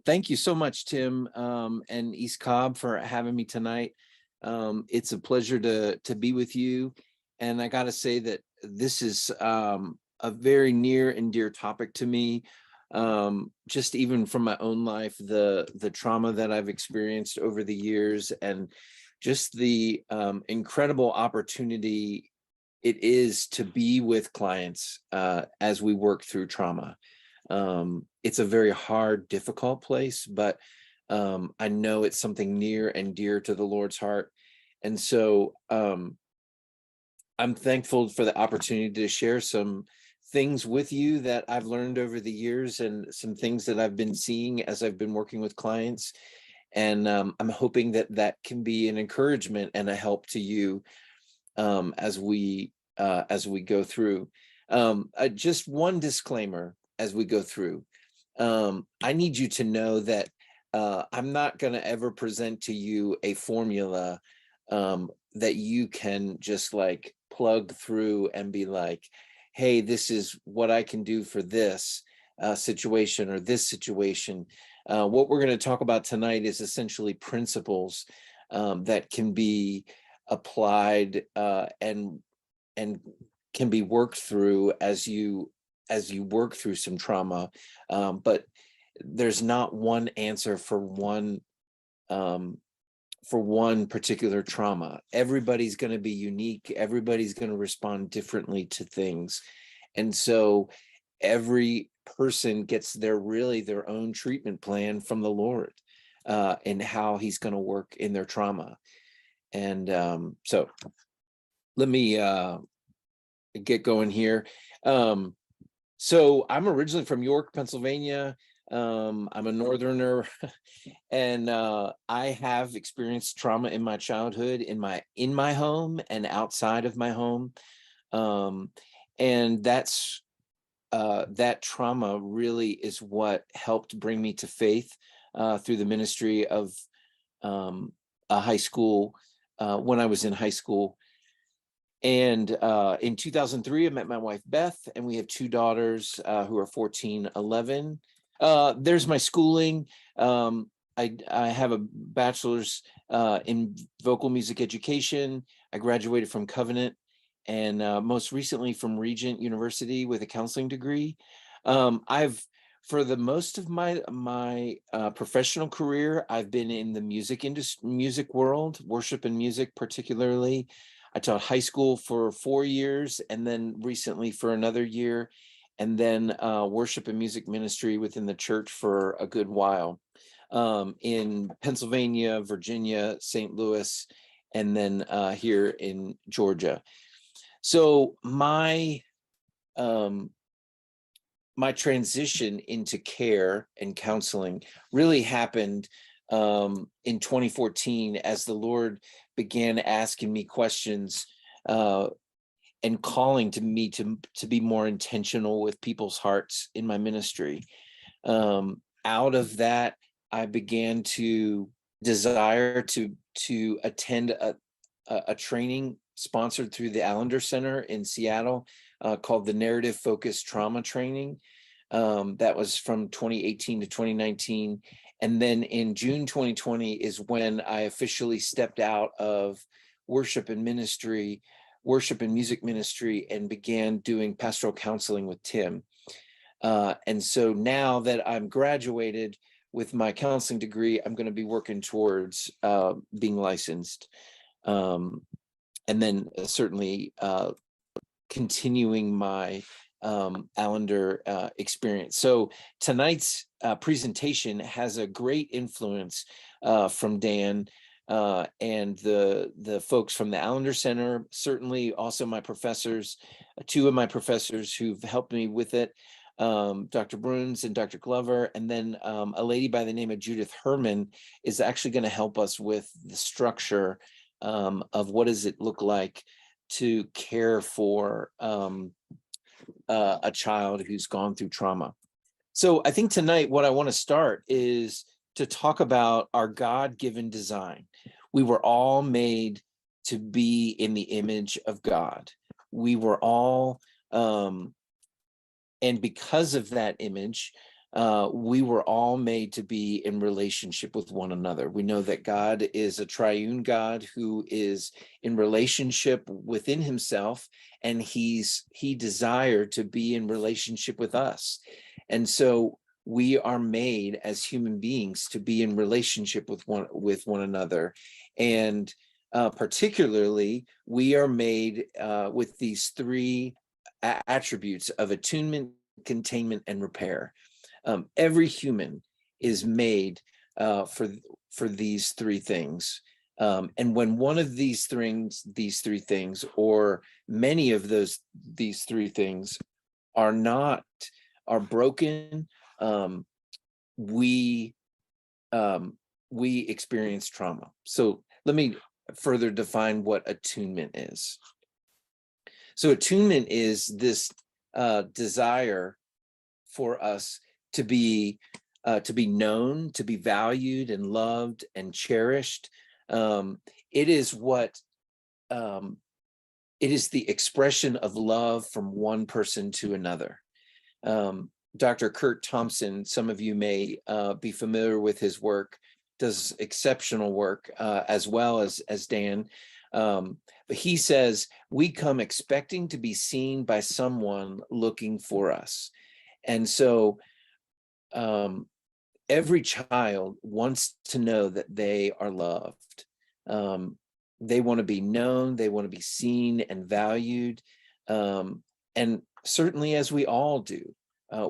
Thank you so much, Tim, and East Cobb for having me tonight. It's a pleasure to be with you, and I got to say that this is a very near and dear topic to me. Just even from my own life, the trauma that I've experienced over the years, and just the incredible opportunity it is to be with clients as we work through trauma. It's a very hard, difficult place, but I know it's something near and dear to the Lord's heart. And so I'm thankful for the opportunity to share some things with you that I've learned over the years and some things that I've been seeing as I've been working with clients. And I'm hoping that that can be an encouragement and a help to you as we go through. Just one disclaimer as we go through. I need you to know that I'm not going to ever present to you a formula that you can just like plug through and be like, hey, this is what I can do for this situation or this situation. What we're going to talk about tonight is essentially principles that can be applied and can be worked through as you work through some trauma, but there's not one answer for one particular trauma. Everybody's going to be unique. Everybody's going to respond differently to things, and so every person gets their own treatment plan from the Lord and how He's going to work in their trauma. And so let me get going here. So I'm originally from York, Pennsylvania. I'm a Northerner, and I have experienced trauma in my childhood, in my home and outside of my home. And that trauma really is what helped bring me to faith through the ministry of a high school when I was in high school. And in 2003, I met my wife, Beth, and we have two daughters who are 14, 11. There's my schooling. I have a bachelor's in vocal music education. I graduated from Covenant and most recently from Regent University with a counseling degree. For the most of my professional career, I've been in the music world, worship and music particularly. I taught high school for 4 years, and then recently for another year, and then worship and music ministry within the church for a good while in Pennsylvania, Virginia, St. Louis, and then here in Georgia. So my transition into care and counseling really happened in 2014 as the Lord began asking me questions and calling to me to be more intentional with people's hearts in my ministry. Out of that, I began to desire to attend a training sponsored through the Allender Center in Seattle called the Narrative Focused Trauma Training. That was from 2018 to 2019. And then in June 2020 is when I officially stepped out of worship and music ministry, and began doing pastoral counseling with Tim. And so now that I'm graduated with my counseling degree, I'm going to be working towards being licensed. And then certainly continuing my Allender experience. So tonight's presentation has a great influence from Dan and the folks from the Allender Center, certainly also my professors, two of my professors who've helped me with it, Dr. Bruns and Dr. Glover, and then a lady by the name of Judith Herman is actually going to help us with the structure of what does it look like to care for a child who's gone through trauma. So I think tonight what I want to start is to talk about our God-given design. We were all made to be in the image of God. We were all, and because of that image, we were all made to be in relationship with one another. We know that God is a triune God who is in relationship within himself, and he desired to be in relationship with us. And so we are made as human beings to be in relationship with one another. And particularly, we are made with these three attributes of attunement, containment, and repair. Every human is made for these three things. And when one of these three things, or many of these three things are broken, we experience trauma. So let me further define what attunement is. So attunement is this desire for us to be known, to be valued and loved and cherished. It is the expression of love from one person to another. Dr. Kurt Thompson, some of you may be familiar with his work, does exceptional work, as well as Dan. But he says, we come expecting to be seen by someone looking for us. And so every child wants to know that they are loved. They want to be known, they want to be seen and valued. And certainly, as we all do,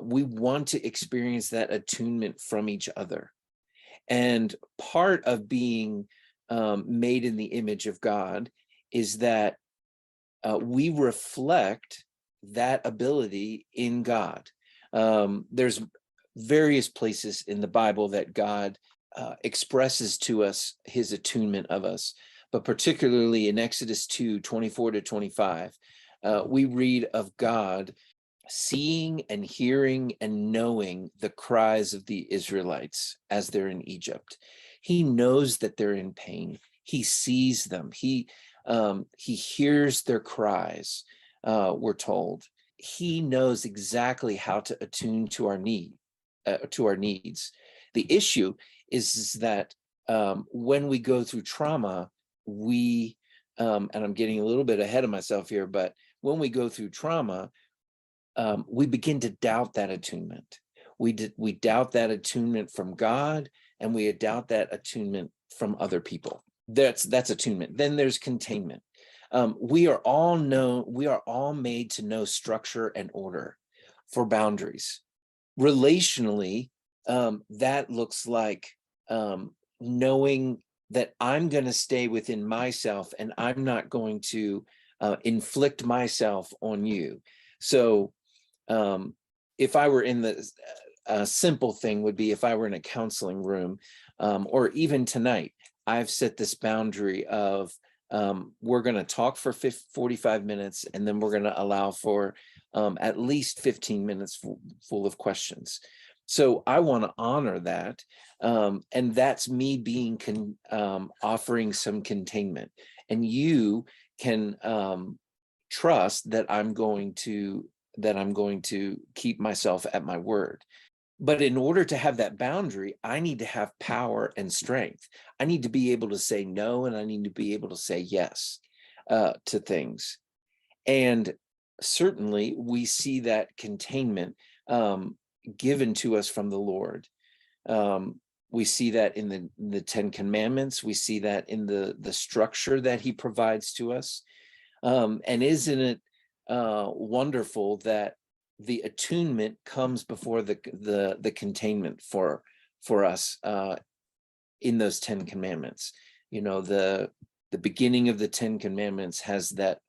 we want to experience that attunement from each other. And part of being made in the image of God is that we reflect that ability in God. There's various places in the Bible that God expresses to us his attunement of us, but particularly in Exodus 2:24-25, we read of God seeing and hearing and knowing the cries of the Israelites as they're in Egypt. He knows that they're in pain. He sees them. He hears their cries, we're told. He knows exactly how to attune to our needs. The issue is that when we go through trauma, and I'm getting a little bit ahead of myself here, but when we go through trauma, we begin to doubt that attunement. We doubt that attunement from God, and we doubt that attunement from other people. That's attunement. Then there's containment. We are all made to know structure and order for boundaries. Relationally, that looks like knowing that I'm going to stay within myself, and I'm not going to inflict myself on you. So if I were in the simple thing would be if I were in a counseling room, or even tonight, I've set this boundary of we're going to talk for 45 minutes, and then we're going to allow for at least 15 minutes full of questions. So I want to honor that. And that's me being offering some containment. And you can trust that I'm going to keep myself at my word. But in order to have that boundary, I need to have power and strength. I need to be able to say no, and I need to be able to say yes to things. And certainly we see that containment given to us from the Lord. We see that in the Ten Commandments. We see that in the structure that he provides to us. And isn't it wonderful that the attunement comes before the containment for us in those 10 commandments? You know, the beginning of the 10 commandments has that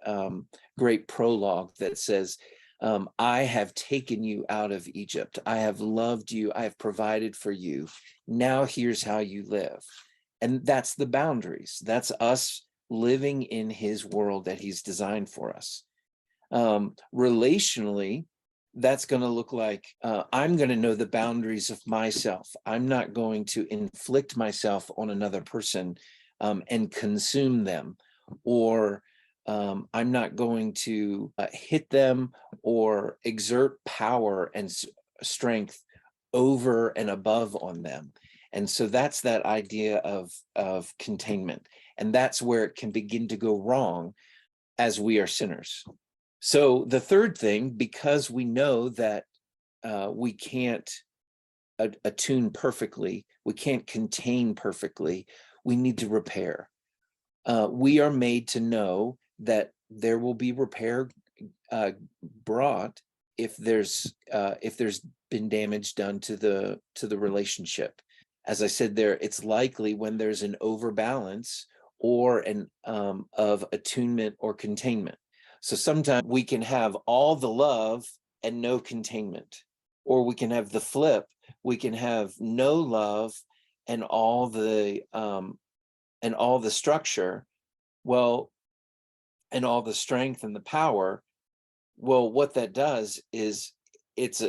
great prologue that says, I have taken you out of Egypt. I have loved you. I have provided for you. Now here's how you live. And that's the boundaries. That's us living in his world that he's designed for us. Relationally, that's going to look like I'm going to know the boundaries of myself. I'm not going to inflict myself on another person and consume them, or I'm not going to hit them or exert power and strength over and above on them. And so that's that idea of containment. And that's where it can begin to go wrong as we are sinners. So the third thing, because we know that we can't attune perfectly, we can't contain perfectly, we need to repair. We are made to know that there will be repair brought if there's been damage done to the relationship. As I said there, it's likely when there's an overbalance or an of attunement or containment. So sometimes we can have all the love and no containment, or we can have the flip. We can have no love and all the structure, well, and all the strength and the power. Well, what that does is it's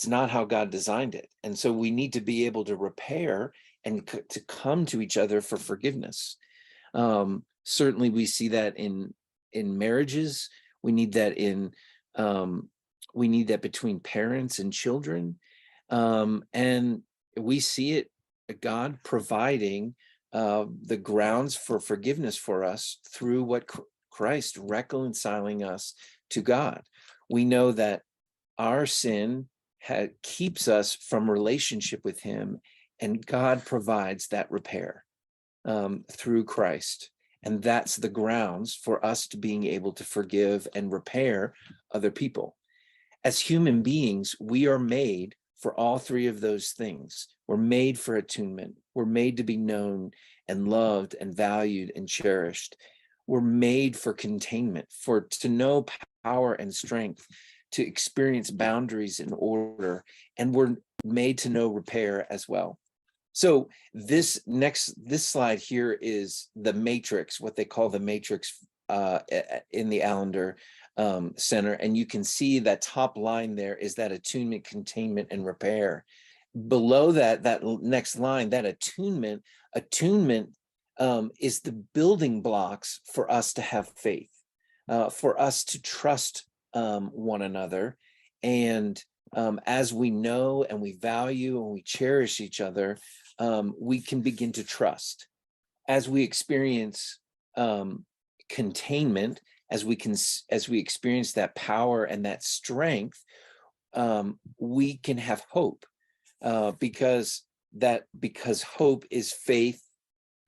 not how God designed it. And so we need to be able to repair and to come to each other for forgiveness. Certainly we see that in marriages. We need that between parents and children. And we see it, God providing the grounds for forgiveness for us through what Christ reconciling us to God. We know that our sin keeps us from relationship with him, and God provides that repair through Christ. And that's the grounds for us to being able to forgive and repair other people. As human beings, we are made for all three of those things. We're made for attunement. We're made to be known and loved and valued and cherished. We're made for containment, to know power and strength, to experience boundaries and order, and we're made to know repair as well. So this slide here is the matrix, what they call the matrix in the Allender Center. And you can see that top line there is that attunement, containment, and repair. Below that next line, that attunement is the building blocks for us to have faith, for us to trust one another. And as we know and we value and we cherish each other, we can begin to trust. As we experience containment, as we experience that power and that strength, we can have hope, because hope is faith.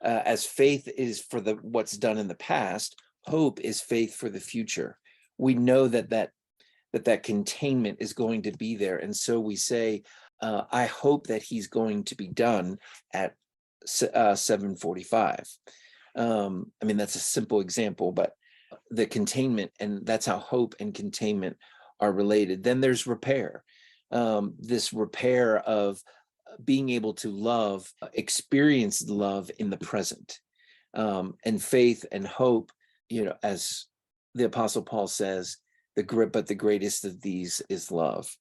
As faith is for what's done in the past, hope is faith for the future. We know that containment is going to be there, and so we say, I hope that he's going to be done at 7:45. I mean, that's a simple example, but the containment, and that's how hope and containment are related. Then there's repair. This repair of being able to love, experience love in the present, and faith and hope, as the Apostle Paul says, but the greatest of these is love.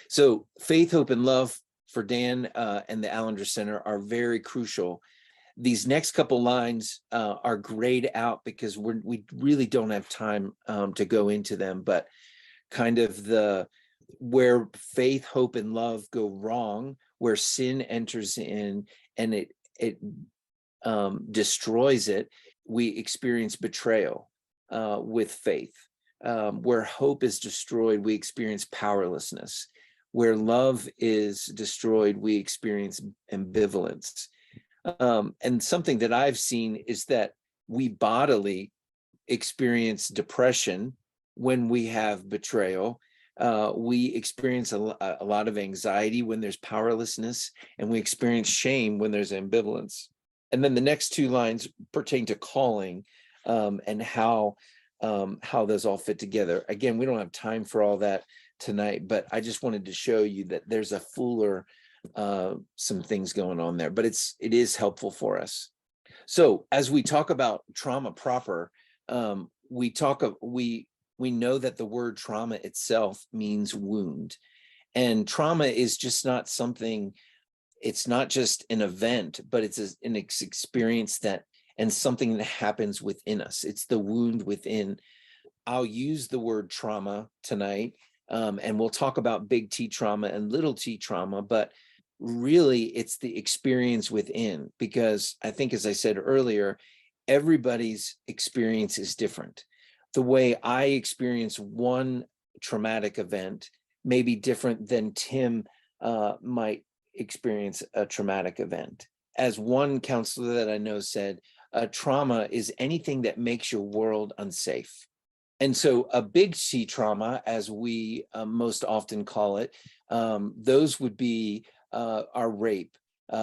So faith, hope, and love for Dan and the Allender Center are very crucial. These next couple lines are grayed out because we really don't have time to go into them, but kind of where faith, hope, and love go wrong, where sin enters in and it destroys it, we experience betrayal with faith. Where hope is destroyed, we experience powerlessness. Where love is destroyed, we experience ambivalence. And something that I've seen is that we bodily experience depression when we have betrayal. We experience a lot of anxiety when there's powerlessness, and we experience shame when there's ambivalence. And then the next two lines pertain to calling and how those all fit together. Again, we don't have time for all that tonight, but I just wanted to show you that there's a fuller some things going on there, but it is helpful for us. So as we talk about trauma proper, we know that the word trauma itself means wound, and trauma is just not something. It's not just an event, but it's an experience and something that happens within us. It's the wound within. I'll use the word trauma tonight And we'll talk about big T trauma and little T trauma, but really it's the experience within, because I think, as I said earlier, everybody's experience is different. The way I experience one traumatic event may be different than Tim might experience a traumatic event. As one counselor that I know said, trauma is anything that makes your world unsafe. And so a big C trauma, as we most often call it, those would be our rape,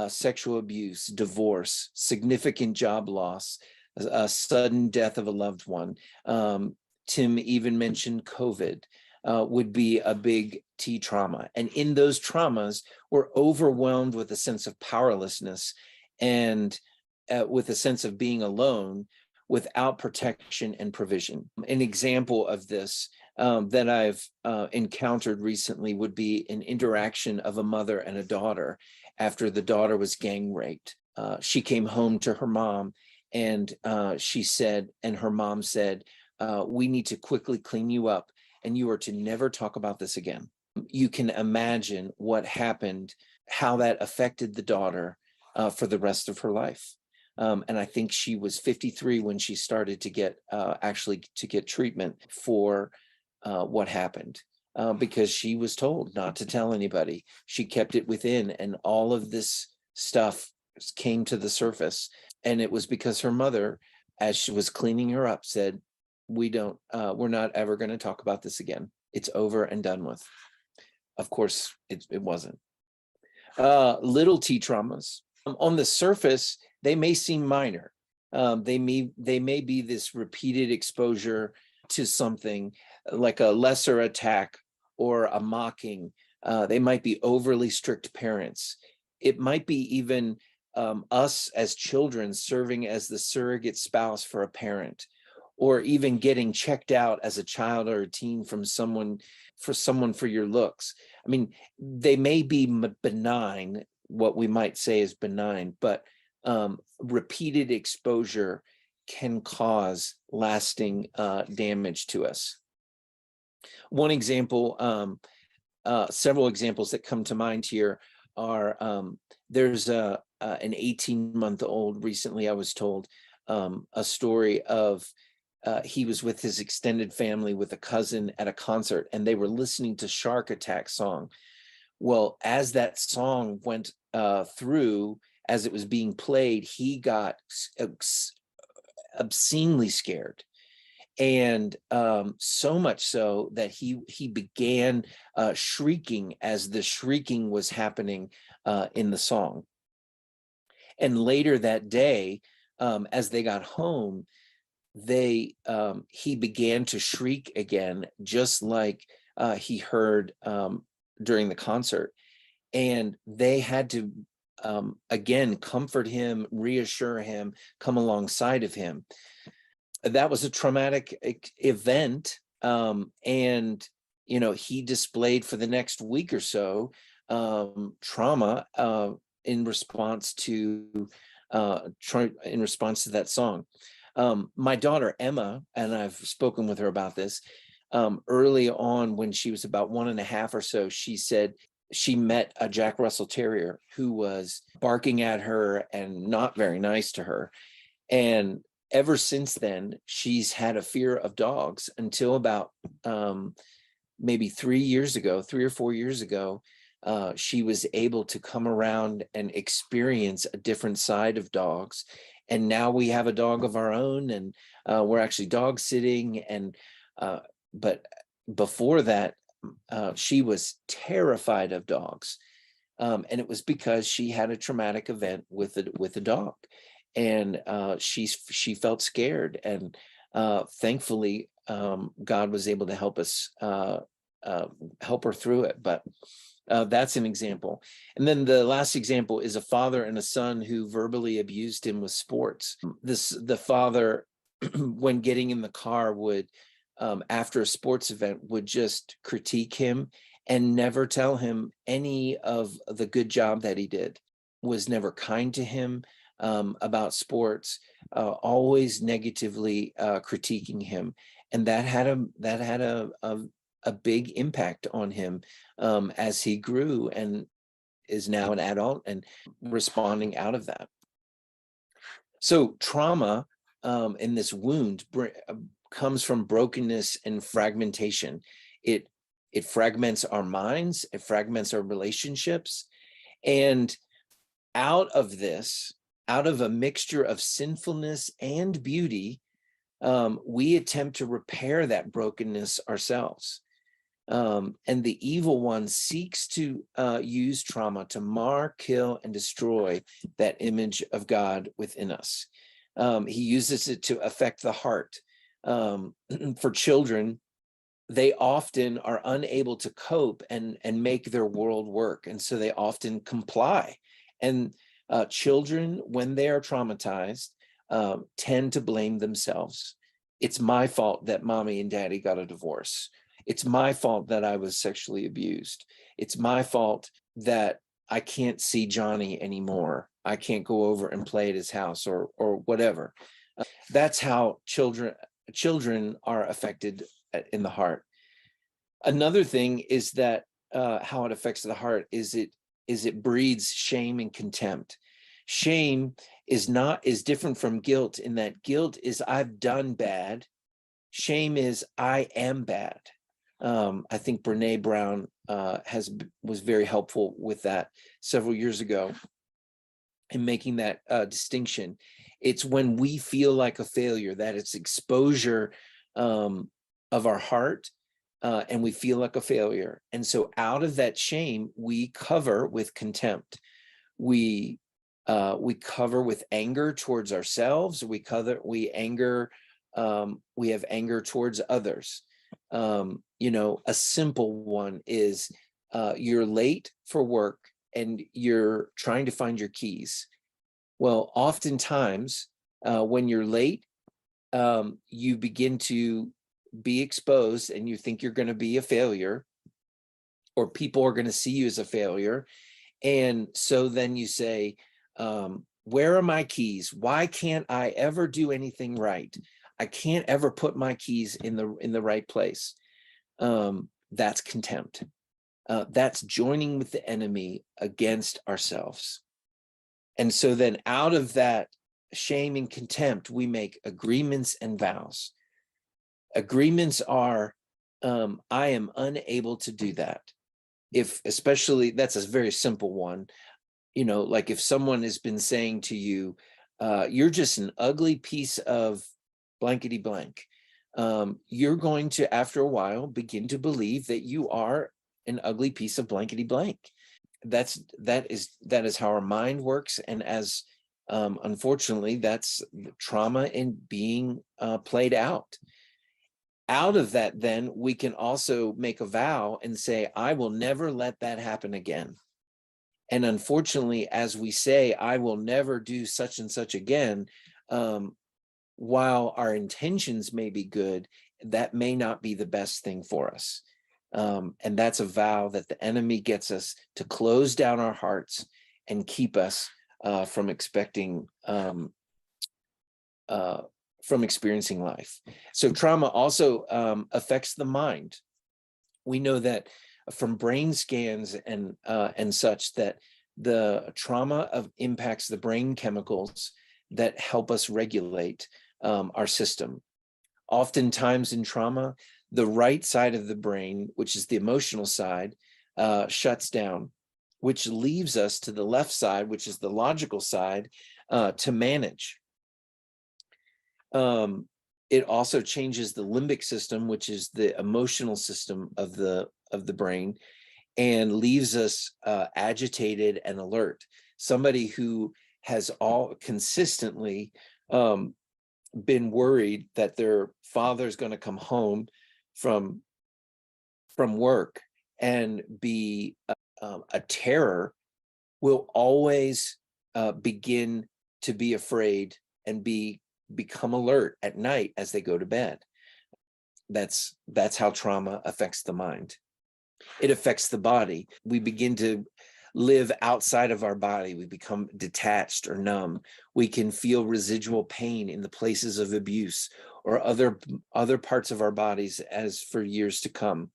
sexual abuse, divorce, significant job loss, a sudden death of a loved one. Tim even mentioned COVID would be a big T trauma. And in those traumas, we're overwhelmed with a sense of powerlessness and with a sense of being alone, without protection and provision. An example of this that I've encountered recently would be an interaction of a mother and a daughter after the daughter was gang raped. She came home to her mom, and she said, and her mom said, we need to quickly clean you up, and you are to never talk about this again. You can imagine what happened, how that affected the daughter for the rest of her life. And I think she was 53 when she started to get treatment for what happened, because she was told not to tell anybody. She kept it within, and all of this stuff came to the surface. And it was because her mother, as she was cleaning her up, said, we're not ever going to talk about this again. It's over and done with. Of course, it wasn't. Little T traumas. On the surface, they may seem minor. They may be this repeated exposure to something like a lesser attack or a mocking. They might be overly strict parents. It might be even us as children serving as the surrogate spouse for a parent, or even getting checked out as a child or a teen from someone for your looks. I mean, they may be benign, what we might say is benign, but repeated exposure can cause lasting damage to us. One example, several examples that come to mind here are, there's an 18-month-old, recently I was told, a story of he was with his extended family with a cousin at a concert, and they were listening to Shark Attack song. Well, as that song went through, as it was being played, he got obscenely scared. And so much so that he began shrieking as the shrieking was happening in the song. And later that day, as they got home, he began to shriek again, just like he heard during the concert. And they had to again comfort him, reassure him, come alongside of him. That was a traumatic event, and he displayed for the next week or so trauma in response to that song. My daughter Emma, and I've spoken with her about this, early on when she was about 1.5 or so, she said she met a Jack Russell Terrier who was barking at her and not very nice to her. And ever since then, she's had a fear of dogs until about maybe 3 or 4 years ago. She was able to come around and experience a different side of dogs. And now we have a dog of our own, and we're actually dog sitting. And but before that, she was terrified of dogs, and it was because she had a traumatic event with a dog, and she felt scared. And thankfully, God was able to help us help her through it. But that's an example. And then the last example is a father and a son who verbally abused him with sports. The father, when getting in the car, would after a sports event, would just critique him and never tell him any of the good job that he did. Was never kind to him about sports, always negatively critiquing him. And that had a a big impact on him as he grew and is now an adult and responding out of that. So trauma in this wound comes from brokenness and fragmentation. It fragments our minds, it fragments our relationships, and out of this, out of a mixture of sinfulness and beauty, we attempt to repair that brokenness ourselves. And the evil one seeks to use trauma to mar, kill, and destroy that image of God within us. He uses it to affect the heart. For children, they often are unable to cope and make their world work. And so they often comply. And children, when they are traumatized, tend to blame themselves. It's my fault that mommy and daddy got a divorce. It's my fault that I was sexually abused. It's my fault that I can't see Johnny anymore. I can't go over and play at his house or whatever. That's how children are affected in the heart. Another thing is that how it affects the heart is it breeds shame and contempt. Shame is different from guilt in that guilt is I've done bad. Shame is I am bad. I think Brene Brown was very helpful with that several years ago in making that distinction. It's when we feel like a failure, that it's exposure of our heart, and we feel like a failure. And so out of that shame, we cover with contempt. We cover with anger towards ourselves. We have anger towards others. A simple one is you're late for work and you're trying to find your keys. Well, oftentimes when you're late, you begin to be exposed and you think you're going to be a failure, or people are going to see you as a failure. And so then you say, where are my keys? Why can't I ever do anything right? I can't ever put my keys in the right place. That's contempt. That's joining with the enemy against ourselves. And so then out of that shame and contempt, we make agreements and vows. Agreements are, I am unable to do that. Especially, that's a very simple one. Like if someone has been saying to you, you're just an ugly piece of blankety blank. You're going to, after a while, begin to believe that you are an ugly piece of blankety blank. That is how our mind works. And as unfortunately, that's trauma in being played out. Out of that, then we can also make a vow and say, I will never let that happen again. And unfortunately, as we say, I will never do such and such again, while our intentions may be good, that may not be the best thing for us. And that's a vow that the enemy gets us to close down our hearts and keep us from experiencing life. So trauma also affects the mind. We know that from brain scans and such that the trauma impacts the brain chemicals that help us regulate our system. Oftentimes in trauma, the right side of the brain, which is the emotional side, shuts down, which leaves us to the left side, which is the logical side, to manage. It also changes the limbic system, which is the emotional system of the brain, and leaves us agitated and alert. Somebody who has all consistently been worried that their father's going to come home from work and be a terror will always begin to be afraid and become alert at night as they go to bed. That's how trauma affects the mind. It affects the body. We begin to live outside of our body. We become detached or numb. We can feel residual pain in the places of abuse or other parts of our bodies as for years to come.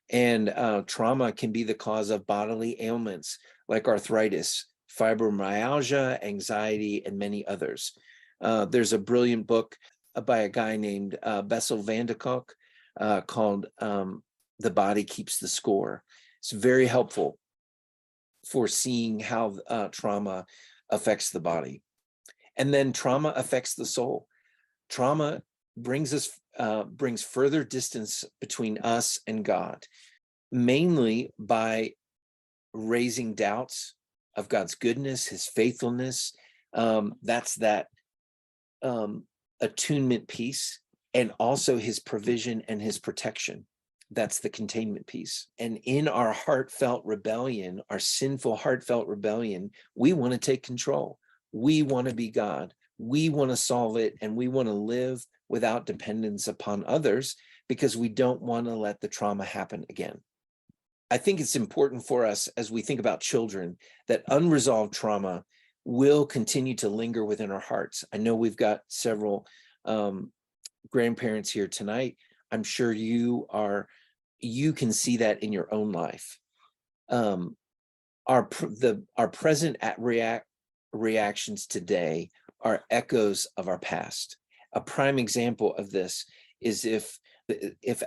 And trauma can be the cause of bodily ailments like arthritis, fibromyalgia, anxiety, and many others. There's a brilliant book by a guy named Bessel van der Kolk called The Body Keeps the Score. It's very helpful for seeing how trauma affects the body. And then trauma affects the soul. Trauma brings further distance between us and God, mainly by raising doubts of God's goodness, his faithfulness. That's that attunement piece, and also his provision and his protection. That's the containment piece. And in our heartfelt rebellion, our sinful heartfelt rebellion, we want to take control. We want to be God. We want to solve it, and we want to live without dependence upon others because we don't want to let the trauma happen again. I think it's important for us as we think about children that unresolved trauma will continue to linger within our hearts. I know we've got several grandparents here tonight. I'm sure you can see that in your own life. Our present reactions today are echoes of our past. A prime example of this is if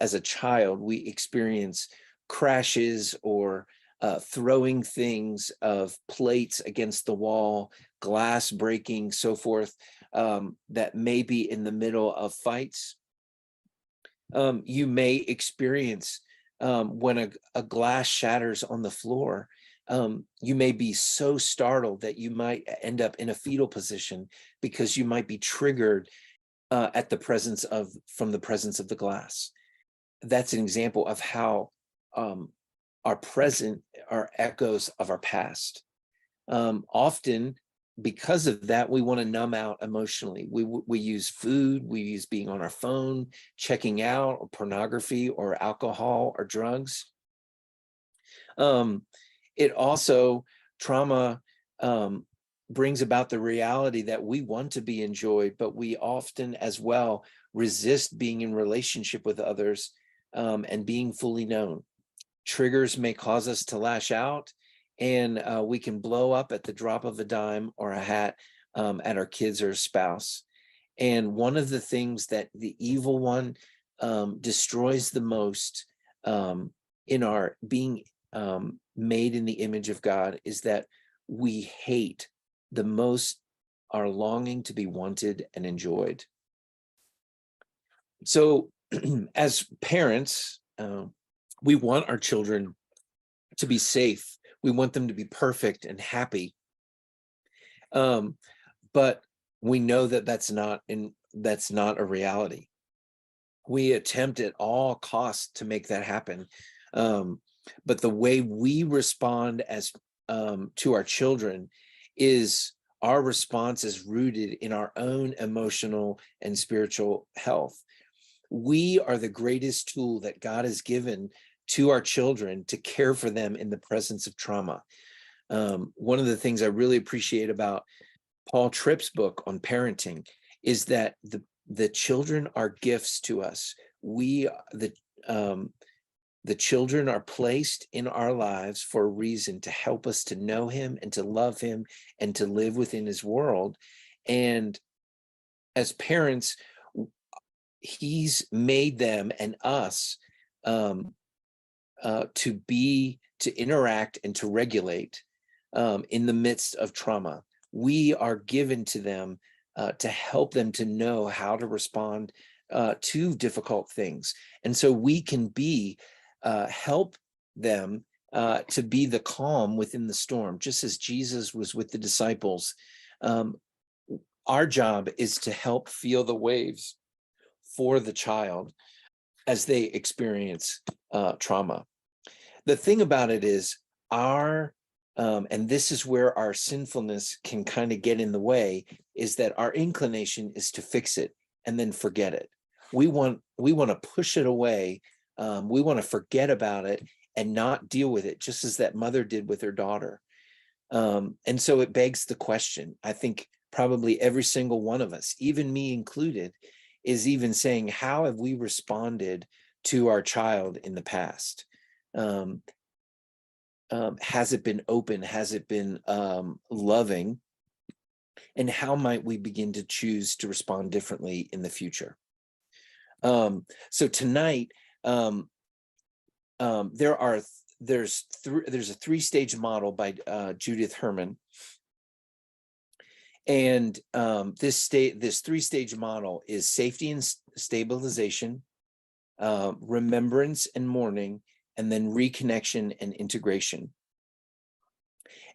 as a child we experience crashes or throwing things of plates against the wall, glass breaking, so forth, that may be in the middle of fights. You may experience when a glass shatters on the floor, you may be so startled that you might end up in a fetal position because you might be triggered from the presence of the glass. That's an example of how our present are echoes of our past. Often, because of that, we want to numb out emotionally. We use food, we use being on our phone, checking out, or pornography, or alcohol, or drugs. It also, trauma brings about the reality that we want to be enjoyed, but we often as well resist being in relationship with others and being fully known. Triggers may cause us to lash out, and we can blow up at the drop of a dime or a hat at our kids or spouse. And one of the things that the evil one destroys the most in our being made in the image of God is that we hate the most our longing to be wanted and enjoyed. So as parents, we want our children to be safe. We want them to be perfect and happy. But we know that that's not a reality. We attempt at all costs to make that happen. But the way we respond as to our children is our response is rooted in our own emotional and spiritual health. We are the greatest tool that God has given to our children to care for them in the presence of trauma. One of the things I really appreciate about Paul Tripp's book on parenting is that the children are gifts to us. The children are placed in our lives for a reason, to help us to know him and to love him and to live within his world. And as parents, he's made them and us to interact and to regulate in the midst of trauma. We are given to them to help them to know how to respond to difficult things. And so we can help them to be the calm within the storm, just as Jesus was with the disciples. Our job is to help feel the waves for the child as they experience trauma. The thing about it is and this is where our sinfulness can kind of get in the way, is that our inclination is to fix it and then forget it. We want to push it away. We want to forget about it and not deal with it, just as that mother did with her daughter. And so it begs the question, I think probably every single one of us, even me included, is even saying, how have we responded to our child in the past? Um, has it been open? Has it been loving? And how might we begin to choose to respond differently in the future? So tonight, there's a three-stage model by Judith Herman, and this three-stage model is safety and stabilization, remembrance and mourning, and then reconnection and integration.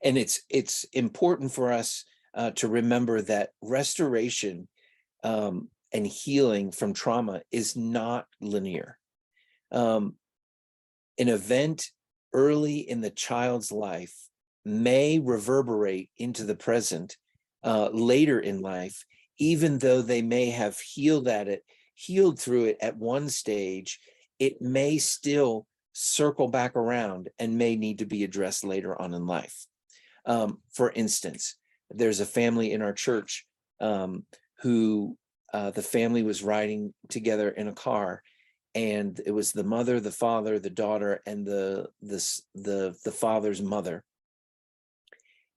And it's important for us to remember that restoration and healing from trauma is not linear. An event early in the child's life may reverberate into the present later in life, even though they may have healed through it at one stage. It may still circle back around and may need to be addressed later on in life. For instance, there's a family in our church who the family was riding together in a car, and it was the mother, the father, the daughter, and the father's mother.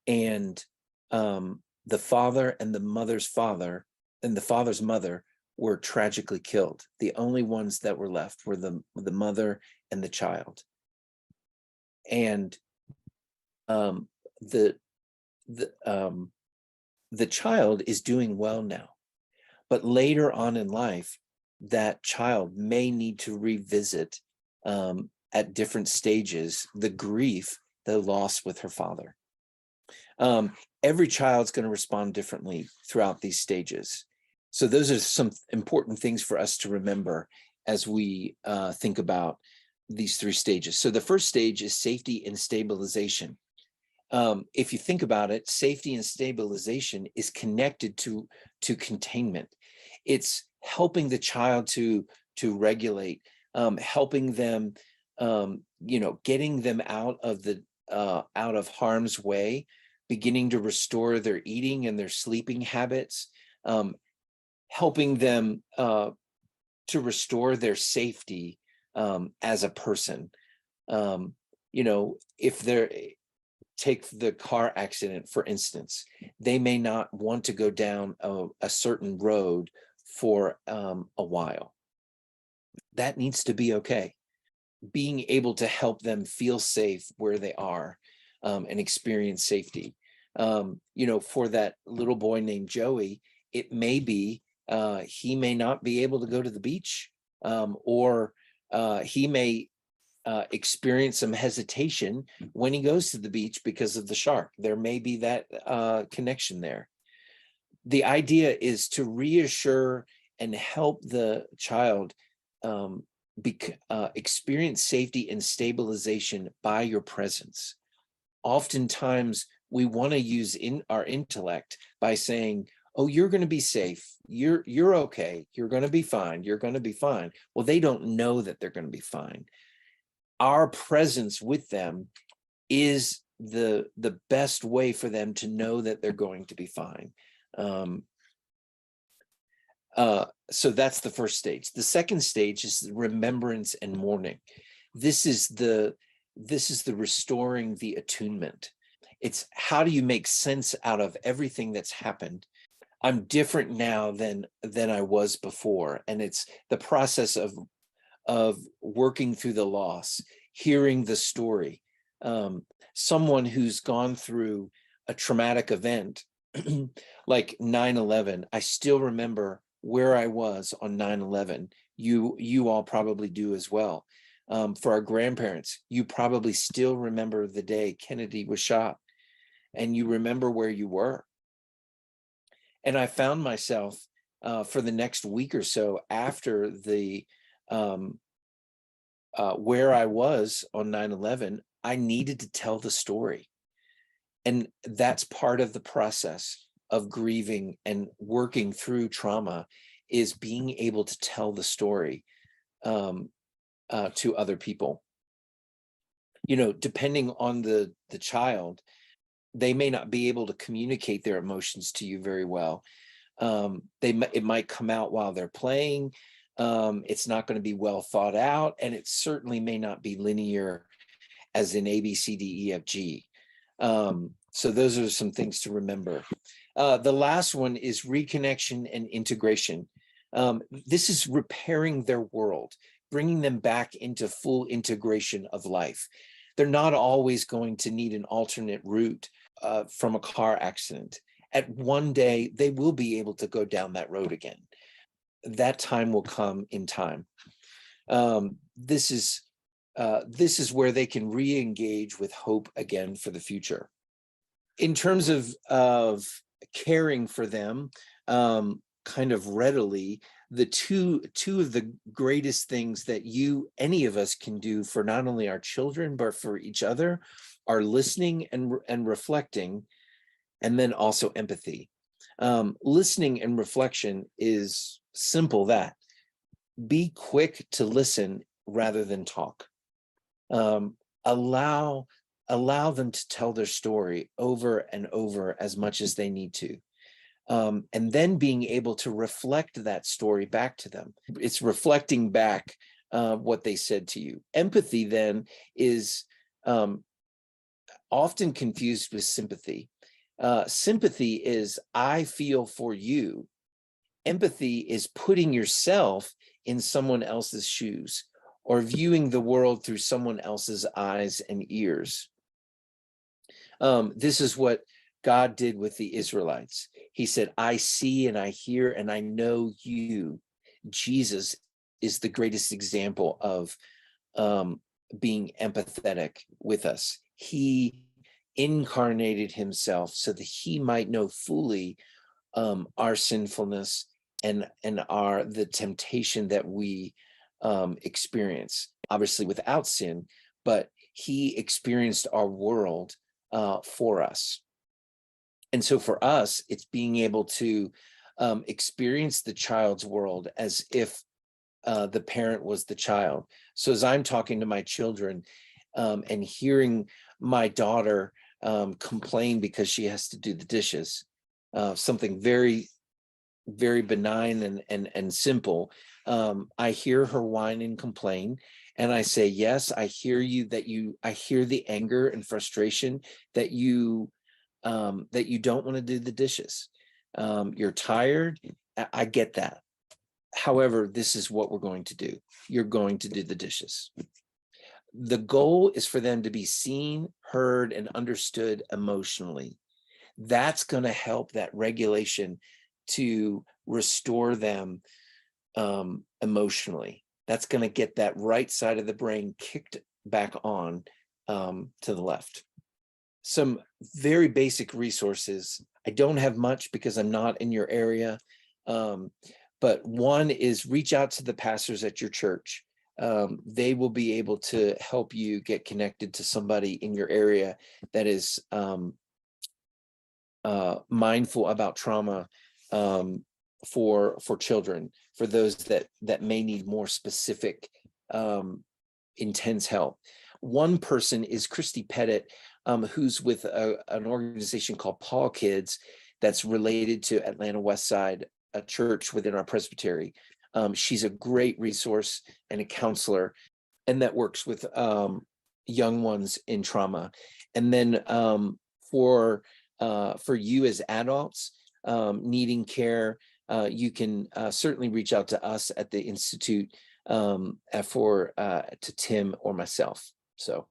And the father and the mother's father and the father's mother were tragically killed. The only ones that were left were the mother and the child. And the child is doing well now, but later on in life, that child may need to revisit at different stages the grief, the loss with her father. Every child's going to respond differently throughout these stages. So those are some important things for us to remember as we think about these three stages. So the first stage is safety and stabilization. If you think about it, safety and stabilization is connected to containment. It's helping the child to regulate, helping them, getting them out of harm's way, beginning to restore their eating and their sleeping habits, helping them to restore their safety as a person. If they're take the car accident, for instance, they may not want to go down a certain road for a while. That needs to be okay. Being able to help them feel safe where they are and experience safety. For that little boy named Joey, it may be he may not be able to go to the beach, or he may experience some hesitation when he goes to the beach because of the shark. There may be that connection there. The idea is to reassure and help the child experience safety and stabilization by your presence. Oftentimes, we want to use our intellect by saying, "Oh, you're going to be safe. You're okay. You're going to be fine. You're going to be fine." Well, they don't know that they're going to be fine. Our presence with them is the best way for them to know that they're going to be fine. So that's the first stage. The second stage is remembrance and mourning. This is the restoring the attunement. It's how do you make sense out of everything that's happened? I'm different now than I was before, and it's the process of working through the loss, hearing the story. Someone who's gone through a traumatic event like 9/11, I still remember where I was on 9/11. You all probably do as well. For our grandparents, you probably still remember the day Kennedy was shot, and you remember where you were. And I found myself for the next week or so after the where I was on 9/11, I needed to tell the story. And that's part of the process of grieving and working through trauma, is being able to tell the story to other people. Depending on the child, they may not be able to communicate their emotions to you very well. It might come out while they're playing. It's not going to be well thought out, and it certainly may not be linear as in A, B, C, D, E, F, G. So those are some things to remember. The last one is reconnection and integration. This is repairing their world, bringing them back into full integration of life. They're not always going to need an alternate route from a car accident. At one day, they will be able to go down that road again. That time will come in time. This is where they can re-engage with hope again for the future. In terms of caring for them, kind of readily, the two of the greatest things that any of us can do for not only our children, but for each other are listening and reflecting, and then also empathy. Listening and reflection is simple that. Be quick to listen rather than talk. Allow them to tell their story over and over as much as they need to. And then being able to reflect that story back to them. It's reflecting back what they said to you. Empathy then is often confused with sympathy. Sympathy is, I feel for you. Empathy is putting yourself in someone else's shoes or viewing the world through someone else's eyes and ears. This is what God did with the Israelites. He said, I see and I hear and I know you. Jesus is the greatest example of being empathetic with us. He incarnated himself so that he might know fully our sinfulness and the temptation that we experience, obviously without sin, but he experienced our world for us. And so for us, it's being able to experience the child's world as if the parent was the child. So as I'm talking to my children and hearing my daughter complain because she has to do the dishes, something very, very benign and simple, I hear her whine and complain. And I say, yes, I hear you, I hear the anger and frustration that you don't want to do the dishes. You're tired. I get that. However, this is what we're going to do. You're going to do the dishes. The goal is for them to be seen, heard, and understood emotionally. That's going to help that regulation to restore them emotionally. That's going to get that right side of the brain kicked back on to the left. Some very basic resources. I don't have much because I'm not in your area. But one is reach out to the pastors at your church. They will be able to help you get connected to somebody in your area that is mindful about trauma for children, for those that may need more specific, intense help. One person is Christy Pettit, who's with an organization called Paul Kids that's related to Atlanta West Side, a church within our presbytery. She's a great resource and a counselor, and that works with young ones in trauma. And then for you as adults needing care, you can certainly reach out to us at the Institute to Tim or myself. So